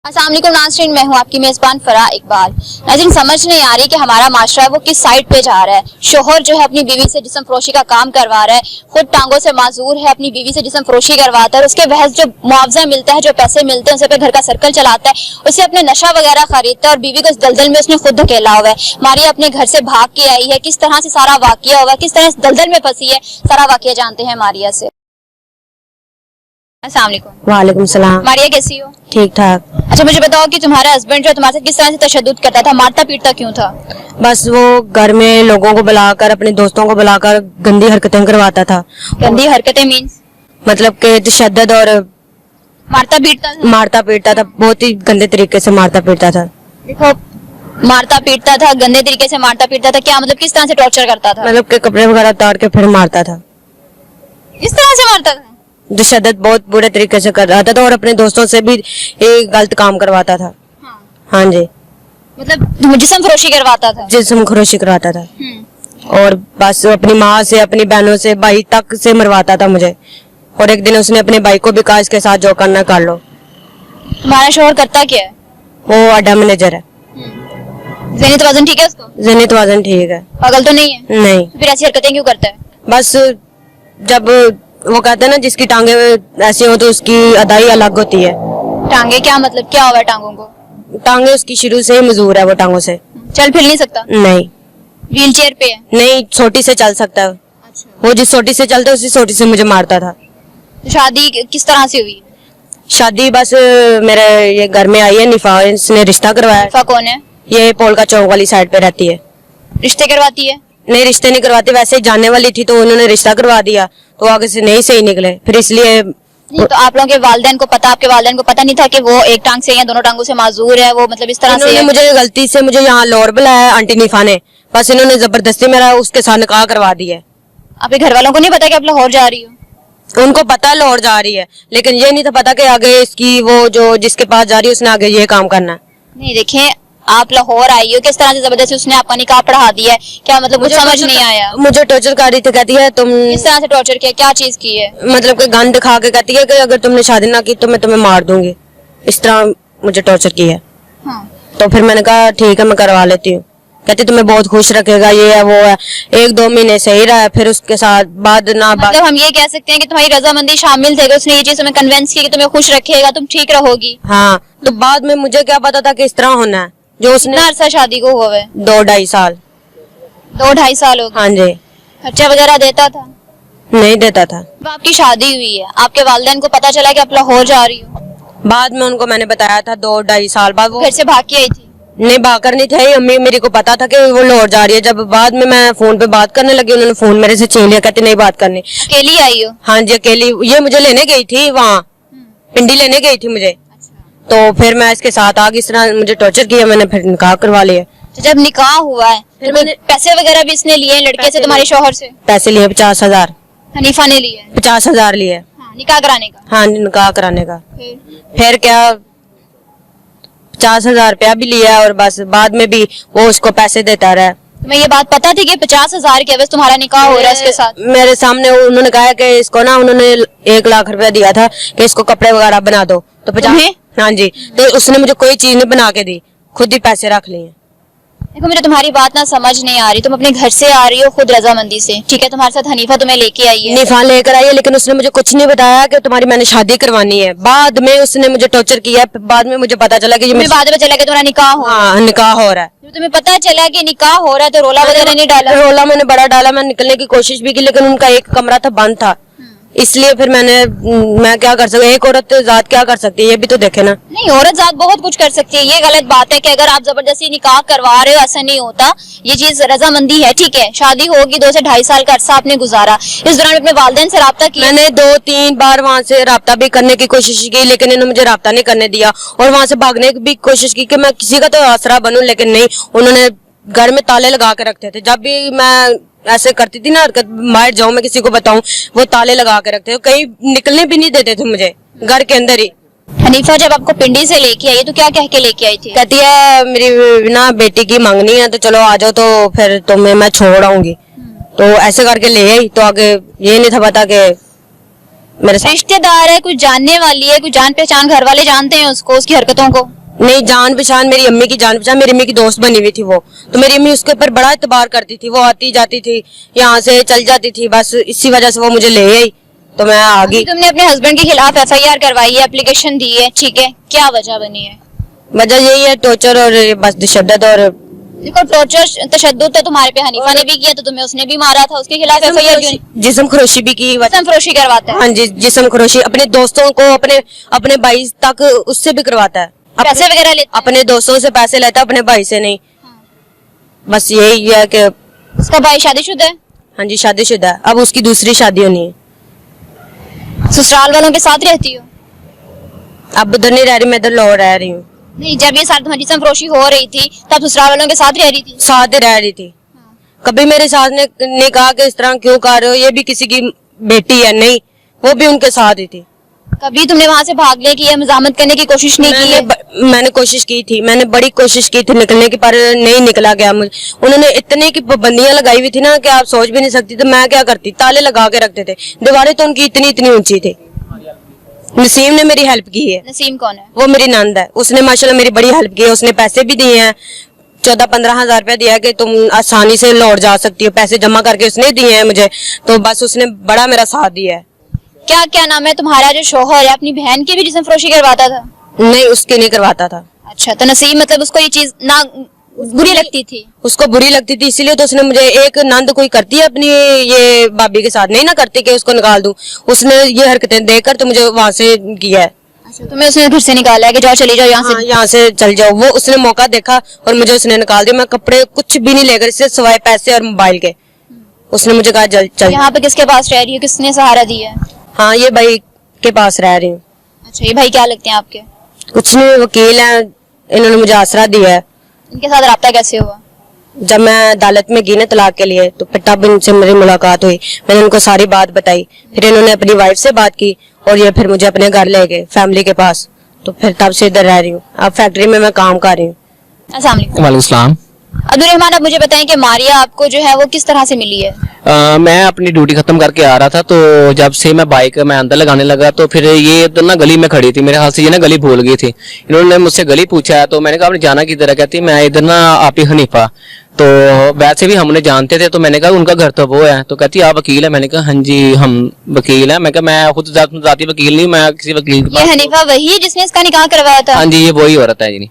अस्सलाम वालेकुम नाज़रीन, मैं हूँ आपकी मेज़बान फरा इकबाल। नाज़रीन, समझ नहीं आ रही कि हमारा माशरा है वो किस साइड पे जा रहा है। शोहर जो है अपनी बीवी से जिस्म फरोशी का काम करवा रहा है, खुद टांगों से माजूर है, अपनी बीवी से जिस्म फरोशी करवाता है, उसके बहस जो मुआवजा मिलता है, जो पैसे मिलते हैं, उसे अपने घर का सर्कल चलाता है, उसे अपने नशा वगैरह खरीदता है और बीवी को इस दलदल में उसने खुद धकेला हुआ है। मारिया अपने घर से भाग के आई है, किस तरह से सारा वाकया हुआ, किस तरह इस दलदल में फंसी है, सारा वाकया जानते हैं मारिया से। अस्सलाम वालेकुम। वालेकुम सलाम। मारिया, कैसी हो? ठीक ठाक। अच्छा, मुझे बताओ कि तुम्हारा हस्बैंड जो तुम्हारे साथ किस तरह से तशद्दुद करता था, मारता पीटता क्यों था? बस वो घर में लोगों को बुलाकर, अपने दोस्तों को बुलाकर गंदी हरकतें करवाता था। गंदी हरकतें मीन्स मतलब कि तशद्दुद और मारता पीटता था। बहुत ही गंदे तरीके से मारता पीटता था। देखो, मारता पीटता था, गंदे तरीके से मारता पीटता था, क्या मतलब किस तरह से टॉर्चर करता था? मतलब के कपड़े वगैरह उतार के फिर मारता था। इस तरह से मारता था? तशद्दुद बहुत बुरे तरीके से कर रहा था और अपने दोस्तों से भी एक गलत काम करवाता था। हाँ जी, मतलब जिस्म फरोशी करवाता था। जिस्म खरोशी करवाता था और बस अपनी माँ से, अपनी बहनों से, भाई तक से मरवाता था मुझे। और एक दिन उसने अपने भाई को भी कहा इसके साथ जो करना कर लो। तुम्हारा शोहर करता क्या है? वो अड्डा मैनेजर है। ज़हनी तवाज़ुन ठीक है उसको? ज़हनी तवाज़ुन ठीक है। पागल तो नहीं है? नहीं। फिर ऐसी हरकतें क्यों करता है? बस जब वो कहते हैं ना जिसकी टांगे ऐसी हो तो उसकी अदाई अलग होती है। टांगे क्या मतलब, क्या हुआ है टांगों को? टांगे उसकी शुरू से ही मजबूर है, वो टांगों से चल फिर नहीं सकता? नहीं। व्हील चेयर पे है? नहीं, छोटी से चल सकता है। अच्छा। वो जिस छोटी से चलता है उसी छोटी से मुझे मारता था। शादी किस तरह से हुई? शादी बस मेरे ये घर में आई है निफा, इसने रिश्ता करवाया। निफा कौन है? ये पोलका चौक वाली साइड पे रहती है। रिश्ते करवाती है? नहीं, रिश्ते नहीं करवाती, वैसे ही जानने वाली थी तो उन्होंने रिश्ता करवा दिया, तो आगे से नहीं सही निकले, फिर इसलिए। नहीं, तो आप लोगों के वालिदैन को पता, आपके वालिदैन को पता नहीं था कि वो एक टांग से या दोनों टांगों से माजूर है, वो मतलब इस तरह से है? मुझे गलती से मुझे यहाँ लाहौर बुलाया आंटी निफा ने, बस इन्होंने जबरदस्ती मेरा उसके साथ निकाह करवा दिया है। आपके घर वालों को नहीं पता कि आप लाहौर जा रही हो? उनको पता है लाहौर जा रही है, लेकिन ये नहीं था पता कि आगे इसकी वो जो जिसके पास जा रही है उसने आगे ये काम करना है। नहीं, देखें, आप लाहौर आई हो, किस तरह से जबरदस्ती उसने आपका निकाह पढ़ा दिया है, क्या मतलब कुछ समझ नहीं आया? मुझे टॉर्चर कर रही थी, कहती है तुम किस तरह से टॉर्चर किया, क्या चीज की है? मतलब कि गन दिखा के कहती है कि अगर तुमने शादी ना की तो मैं तुम्हें मार दूंगी, इस तरह मुझे टॉर्चर किया है। हाँ। तो फिर मैंने कहा ठीक है मैं करवा लेती हूँ। कहती तुम्हें बहुत खुश रखेगा, ये है वो है। 1-2 महीने सही रहा, फिर उसके साथ बाद ना मतलब हम ये कह सकते हैं कि तुम्हारी रजामंदी शामिल थे, उसने ये चीज तुम्हें कन्विंस की कि तुम्हें खुश रखेगा, तुम ठीक रहोगी। हाँ, तो बाद में मुझे क्या पता था कि इस तरह होना है। जो उसने कितना अरसा शादी को हुआ है? 2-2.5 साल। 2-2.5 साल हो गए। हाँ जी। खर्चा वगैरह देता था? नहीं देता था। जब आपकी शादी हुई है, आपके वालिदैन को पता चला कि आप लाहौर जा रही हो? बाद में उनको मैंने बताया था 2-2.5 साल बाद। वो घर से भाग के आई थी? नहीं, भागकर नहीं थे, अम्मी मेरे को पता था कि वो लाहौर जा रही है। जब बाद में मैं फोन पे बात करने लगी, उन्होंने फोन मेरे से छीन लिया, कहते नहीं बात करनी। अकेली आई हो? हाँ जी, अकेली। ये मुझे लेने गई थी, वहाँ पिंडी लेने गई थी मुझे। तो फिर मैं इसके साथ आ गई, इस तरह मुझे टॉर्चर किया, मैंने फिर निकाह करवा लिया। तो जब निकाह हुआ है फिर तो पैसे वगैरह भी इसने लिए लड़के से, तुम्हारे शोहर से? पैसे लिए 50,000। हनीफा ने लिए? 50,000 लिए। हाँ, निकाह कराने का? हाँ, निकाह कराने का। फिर फिर क्या 50,000 रुपया भी लिया और बस बाद में भी वो उसको पैसे देता रहा। तुम्हें ये बात पता थी कि 50,000 के बस तुम्हारा निकाह हो रहा है उसके साथ? मेरे सामने उन्होंने कहा कि इसको ना, उन्होंने 1 लाख रुपया दिया था कि इसको कपड़े वगैरह बना दो, तो 50। हाँ जी, तो उसने मुझे कोई चीज नहीं बना के दी, खुद ही पैसे रख लिए। देखो, मुझे तुम्हारी बात ना समझ नहीं आ रही। तुम अपने घर से आ रही हो खुद रजामंदी से, ठीक है, तुम्हारे साथ हनीफा तुम्हें लेके आई है? निफा लेकर आई है, लेकिन उसने मुझे कुछ नहीं बताया कि तुम्हारी मैंने शादी करवानी है। बाद में उसने मुझे टॉर्चर किया, बाद में मुझे पता चला कि तुम्हें बाद में चला कि तुम्हारा निकाह हो? हाँ, निकाह हो रहा है। जब तुम्हें पता चला कि निकाह हो रहा है तो रोला वगैरह नहीं डाला? रोला मैंने बड़ा डाला, मैं निकलने की कोशिश भी की, लेकिन उनका एक कमरा था, बंद था, इसलिए फिर मैं क्या कर सकती, एक औरत जात क्या कर सकती है, ये भी तो देखे ना। नहीं, औरत जात बहुत कुछ कर सकती है, ये गलत बात है कि अगर आप जबरदस्ती निकाह करवा रहे हो, ऐसा नहीं होता। ये चीज रजामंदी है, ठीक है, शादी होगी, 2 से 2.5 साल का अरसा आपने गुजारा, इस दौरान अपने वालिदैन से राब्ता किया? मैंने 2-3 बार वहाँ से राब्ता भी करने की कोशिश की, लेकिन इन्होंने मुझे राब्ता नहीं करने दिया, और वहाँ से भागने की भी कोशिश की कि मैं किसी का तो आसरा बनूं, लेकिन नहीं, उन्होंने घर में ताले लगा के रखते थे। जब भी मैं ऐसे करती थी ना हरकत, बाहर जाऊं मैं किसी को बताऊं, वो ताले लगा के रखते थे, कहीं निकलने भी नहीं देते थे मुझे, घर के अंदर ही। हनीफा जब आपको पिंडी से लेके आई तो क्या कह के लेके आई थी? कहती है मेरी ना बेटी की मंगनी है, तो चलो आ जाओ, तो फिर तुम्हें मैं छोड़ आऊंगी। तो ऐसे करके ले आई, तो आगे ये नहीं था पता कि मेरे साथ। रिश्तेदार है, कुछ जानने वाली है, कुछ जान पहचान, घर वाले जानते हैं उसको, उसकी हरकतों को? नहीं, जान पहचान, मेरी अम्मी की जान पहचान, मेरी अम्मी की दोस्त बनी हुई थी वो। तो मेरी अम्मी उसके ऊपर बड़ा एतबार करती थी, वो आती जाती थी, यहाँ से चल जाती थी, बस इसी वजह से वो मुझे ले आई तो मैं आ गई। तुमने अपने हस्बैंड के खिलाफ एफआईआर करवाई है, एप्लीकेशन दी है, ठीक है, क्या वजह बनी है? वजह यही है, टॉर्चर और बस तशद्दुद। और देखो, टॉर्चर तशद्दुद तो तुम्हारे पे हनीफा ने भी किया, तो तुम्हें उसने भी मारा था, उसके खिलाफ एफआईआर क्यों? जिस्म खरोशी भी की। जिस्म फरोशी करवाता है? हाँ जी, जिस्म खरोशी अपने दोस्तों को, अपने भाई तक उससे भी करवाता है। पैसे वगैरह लेता है? अपने दोस्तों से पैसे लेता है, अपने भाई से नहीं। बस यही है कि उसका भाई शादीशुदा है? हाँ जी, शादीशुदा है, अब उसकी दूसरी शादी होनी है। ससुराल वालों के साथ रहती हो? अब उधर नहीं रह रही, मैं इधर लाहौर रह रही हूँ। नहीं, जब ये सारी तुम्हारी जिस्म फरोशी हो रही थी तब ससुराल वालों के साथ रह रही थी? साथ ही रह रही थी। कभी मेरे सास ने कहा कि इस तरह क्यों कर रहे हो, ये भी किसी की बेटी है, नहीं, वो भी उनके साथ ही थी। कभी तुमने वहां से भागने की या मजामत करने की कोशिश नहीं की है? मैंने कोशिश की थी, मैंने बड़ी कोशिश की थी निकलने की, पर नहीं निकला गया मुझे। उन्होंने इतने की पाबंदियां लगाई हुई थी ना कि आप सोच भी नहीं सकती। तो मैं क्या करती, ताले लगा के रखते थे, दीवारें तो उनकी इतनी इतनी ऊंची थी। नसीम ने मेरी हेल्प की है। नसीम कौन है? वो मेरी नंद है, उसने माशाल्लाह मेरी बड़ी हेल्प की है। उसने पैसे भी दिए हैं, 14-15 हजार रुपया दिया है कि तुम आसानी से लौट जा सकती हो, पैसे जमा करके उसने दिए हैं मुझे। तो बस उसने बड़ा मेरा साथ दिया है। क्या क्या नाम है तुम्हारा जो शोहर है, अपनी बहन की भी जिस्म फरोशी करवाता था? नहीं, उसके नहीं करवाता था। अच्छा, तो नसीम मतलब उसको ये चीज ना बुरी लगती थी? उसको बुरी लगती थी, इसीलिए तो उसने मुझे, एक नंद कोई करती है अपनी ये भाभी के साथ, नहीं ना करती कि उसको निकाल दूं, उसने ये हरकतें देखकर तो मुझे वहां से किया है। अच्छा, तुम्हें उसने घर से निकाला है कि जाओ चली जाओ यहाँ से? हाँ, यहाँ से चल जाओ। वो उसने मौका देखा और मुझे उसने निकाल दिया। मैं कपड़े कुछ भी नहीं लेकर, इससे सिवाय पैसे और मोबाइल के। उसने मुझे कहा चल। यहाँ पे किसके पास रह रही हो, किसने सहारा दिया है? हाँ, ये भाई के पास रह रही हूँ। अच्छा, ये भाई क्या लगते हैं आपके? कुछ नहीं, वकील है, इन्होंने मुझे आसरा दिया है। इनके साथ राब्ता कैसे हुआ? जब मैं अदालत में गई ना तलाक के लिए, तो फिर तब इनसे मेरी मुलाकात हुई। मैंने उनको सारी बात बताई, फिर इन्होंने अपनी वाइफ से बात की और ये फिर मुझे अपने घर ले गए, फैमिली के पास। तो फिर तब से इधर रह रही हूँ। अब फैक्ट्री में मैं काम कर रही हूँ। अस्सलाम वालेकुम। वालेकुम सलाम। अब्दुल रहमान, आप मुझे बताएं कि मारिया आपको जो है वो किस तरह से मिली है? मैं अपनी ड्यूटी खत्म करके आ रहा था, तो जब से मैं बाइक मैं अंदर लगाने लगा तो फिर ये तो ना गली में खड़ी थी, मेरे हाथ से ये ना गली भूल गई थी। इन्होंने मुझसे गली पूछा, तो मैंने कहा आपने जाना किधर है? कहती मैं इधर ना आप ही हनीफा। तो वैसे भी हमने जानते थे, तो मैंने कहा उनका घर तो वो है। तो कहती आप वकील है? मैंने कहा हाँ जी हम वकील है। मैं कहा मैं खुद जाती वकील नहीं, मैं किसी वकील के ये पास। हनीफा वही है जिसने इसका निकाह करवाया था? हाँ जी, ये वही औरत है जी।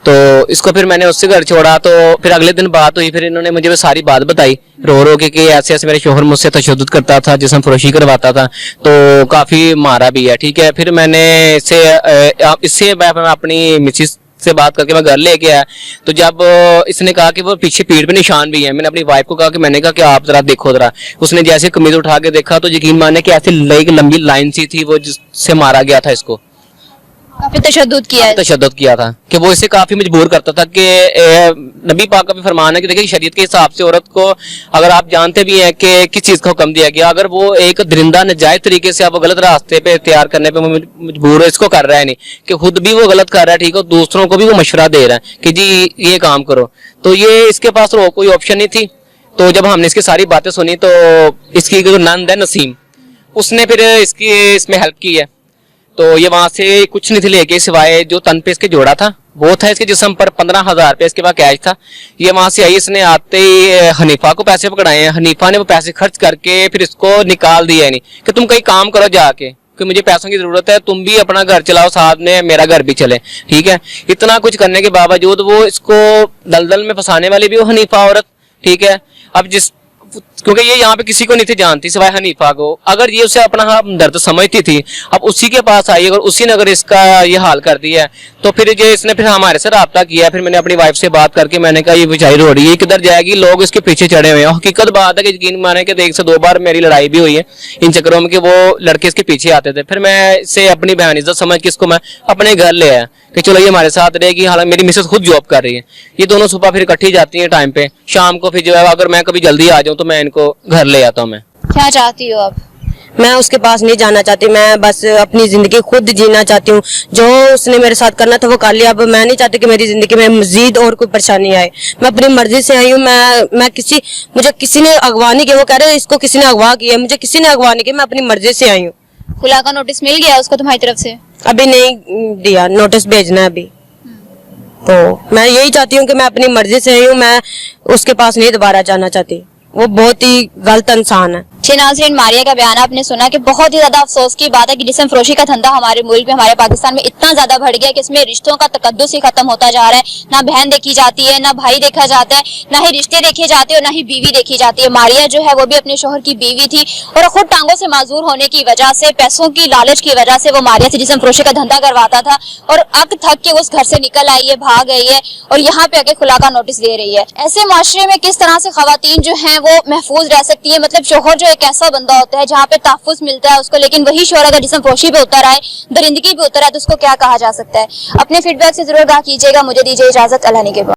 तो इसको फिर मैंने उससे घर छोड़ा, तो फिर अगले दिन बात हुई, फिर इन्होंने मुझे वो सारी बात बताई रो रो के कि ऐसे ऐसे मेरे शोहर मुझसे तशद्दुद करता था, जिस्म फरोशी करवाता था, तो काफी मारा भी है। ठीक है, फिर मैंने इससे मैं अपनी मिसिस से बात करके मैं घर लेके आया। तो जब इसने कहा कि वो पीछे पीठ पे निशान भी है, मैंने अपनी वाइफ को कहा कि मैंने कहा कि आप जरा देखो जरा। उसने जैसे कमीज उठा के देखा तो यकीन माने कि ऐसी लंबी लाइन सी थी वो जिससे मारा गया था इसको। काफी तशद्दुद किया है? तशद्दुद किया था कि वो इसे काफी मजबूर करता था कि नबी पाक का भी फरमान है कि देखिए शरीयत के हिसाब से औरत को, अगर आप जानते भी हैं कि किस चीज का हुक्म दिया गया, अगर वो एक दरिंदा नजायज तरीके से आप गलत रास्ते पे तैयार करने पे मजबूर है, इसको कर रहा है नहीं कि खुद भी वो गलत कर रहा है, ठीक है, दूसरों को भी वो मशवरा दे रहा है कि जी ये काम करो, तो ये इसके पास तो कोई ऑप्शन नहीं थी। तो जब हमने इसकी सारी बातें सुनी तो इसकी जो नंद है नसीम, उसने फिर इसमें हेल्प की है। तो ये वहां से कुछ नहीं थी लेके सिवाय जो तन पे इसके जोड़ा था वो था, इसके जिस्म पर 15,000 रुपए इसके पास कैश था। ये वहां से आई, इसने आते ही हनीफा को पैसे पकड़ाए हैं। हनीफा ने वो पैसे खर्च करके फिर इसको निकाल दिया नहीं कि तुम कहीं काम करो जाके, कि मुझे पैसों की जरूरत है, तुम भी अपना घर चलाओ, साथ में मेरा घर भी चले। ठीक है, इतना कुछ करने के बावजूद वो इसको दलदल में फंसाने वाली भी वो हनीफा औरत। ठीक है, अब क्योंकि ये यहाँ पे किसी को नहीं थी जानती सिवाय हनीफा को, अगर ये उसे अपना दर्द समझती थी, अब उसी के पास आई और उसी ने अगर इसका ये हाल कर दिया है, तो फिर ये इसने फिर हमारे से राब्ता किया। फिर मैंने अपनी वाइफ से बात करके मैंने कहा ये बेचारी रो रही है, किधर जाएगी, लोग इसके पीछे चढ़े हुए हैं। हकीकत बात है कि यकीन माने कि 1 से 2 बार मेरी लड़ाई भी हुई है इन चक्करों में कि वो लड़के इसके पीछे आते थे। फिर मैं इसे अपनी बहन इज्जत समझ के इसको मैं अपने घर ले आया कि चलो ये हमारे साथ रहेगी। हालांकि मेरी मिसेस खुद जॉब कर रही है, ये दोनों सुबह फिर इकट्ठी जाती हैं टाइम पे, शाम को फिर जो है अगर मैं कभी जल्दी आ जाऊँ तो मैं इनको घर ले आता हूँ। मैं क्या चाहती हो अब? मैं उसके पास नहीं जाना चाहती, मैं बस अपनी जिंदगी खुद जीना चाहती हूँ। जो उसने मेरे साथ करना था वो कर लिया। अब मैं नहीं चाहती कि मेरी जिंदगी में मजीद और कोई परेशानी आए। मैं अपनी मर्जी से आई हूँ। मुझे किसी ने अगवा नहीं किया। वो कह रहे हैं इसको किसी ने अगवा किया, मुझे किसी ने अगवा नहीं किया, मैं अपनी मर्जी से आई हूँ। खुला का नोटिस मिल गया उसको तुम्हारी तरफ से? अभी नहीं दिया, नोटिस भेजना है अभी। तो मैं यही चाहती हूँ कि मैं अपनी मर्जी से ही हूँ, मैं उसके पास नहीं दोबारा जाना चाहती। वो बहुत ही गलत इंसान है। नाज़रीन, मारिया का बयान आपने सुना कि बहुत ही ज्यादा अफसोस की बात है कि जिस्म फरोशी का धंधा हमारे मुल्क में, हमारे पाकिस्तान में इतना ज्यादा बढ़ गया कि इसमें रिश्तों का तकद्दुस ही खत्म होता जा रहा है। ना बहन देखी जाती है, ना भाई देखा जाता है, ना ही रिश्ते देखे जाते हैं और ना ही बीवी देखी जाती है। मारिया जो है वो भी अपने शोहर की बीवी थी और खुद टांगों से माजूर होने की वजह से, पैसों की लालच की वजह से वो मारिया से जिस्म फरोशी का धंधा करवाता था और अब थक के उस घर से निकल आई है, भाग गई है और यहाँ पे आके खुला का नोटिस दे रही है। ऐसे माशरे में किस तरह से खवातीन जो है वो महफूज रह सकती है? मतलब शोहर जो एक ऐसा बंदा होता है जहाँ पे तहफ्फुज मिलता है उसको, लेकिन वही शोहर अगर जिस्म फरोशी पे उतर आए, दरिंदगी पे उतर आए, तो उसको क्या कहा जा सकता है? अपने फीडबैक से जरूर आगाह कीजिएगा। मुझे दीजिए इजाजत, अल्लाह ने के बाद।